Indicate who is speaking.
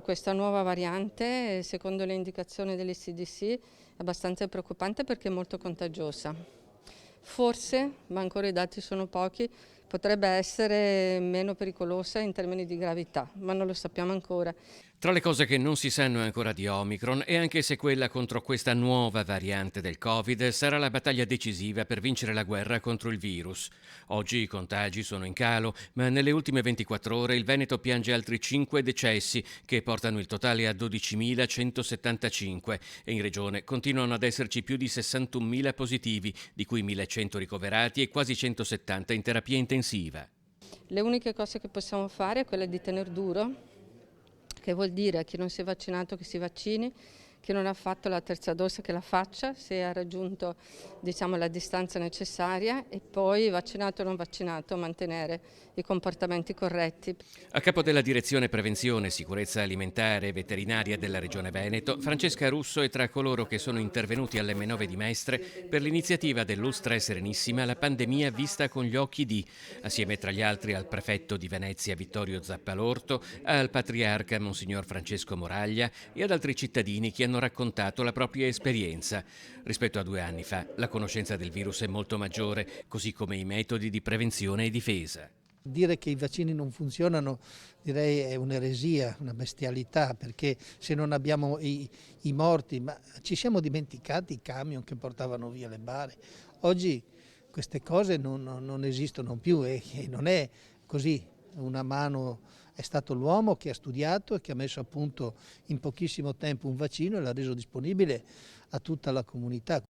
Speaker 1: Questa nuova variante, secondo le indicazioni dell'ECDC, è abbastanza preoccupante perché è molto contagiosa. Forse, ma ancora i dati sono pochi, potrebbe essere meno pericolosa in termini di gravità, ma non lo sappiamo ancora.
Speaker 2: Tra le cose che non si sanno ancora di Omicron è anche se quella contro questa nuova variante del Covid sarà la battaglia decisiva per vincere la guerra contro il virus. Oggi i contagi sono in calo, ma nelle ultime 24 ore il Veneto piange altri 5 decessi che portano il totale a 12.175 e in regione continuano ad esserci più di 61.000 positivi, di cui 1.100 ricoverati e quasi 170 in terapia intensiva.
Speaker 1: Le uniche cose che possiamo fare è quella di tenere duro, che vuol dire a chi non si è vaccinato che si vaccini, chi non ha fatto la terza dose che la faccia, se ha raggiunto la distanza necessaria, e poi vaccinato o non vaccinato mantenere i comportamenti corretti.
Speaker 2: A capo della direzione prevenzione, sicurezza alimentare e veterinaria della Regione Veneto, Francesca Russo è tra coloro che sono intervenuti all'M9 di Mestre per l'iniziativa dell'Ustra e Serenissima La pandemia vista con gli occhi di, assieme tra gli altri al prefetto di Venezia Vittorio Zappalorto, al patriarca Monsignor Francesco Moraglia e ad altri cittadini che hanno raccontato la propria esperienza. Rispetto a 2 anni fa, la conoscenza del virus è molto maggiore, così come i metodi di prevenzione e difesa.
Speaker 3: Dire che i vaccini non funzionano direi è un'eresia, una bestialità, perché se non abbiamo i morti, ma ci siamo dimenticati i camion che portavano via le bare. Oggi queste cose non esistono più e non è così. Una mano è stato l'uomo che ha studiato e che ha messo a punto in pochissimo tempo un vaccino e l'ha reso disponibile a tutta la comunità.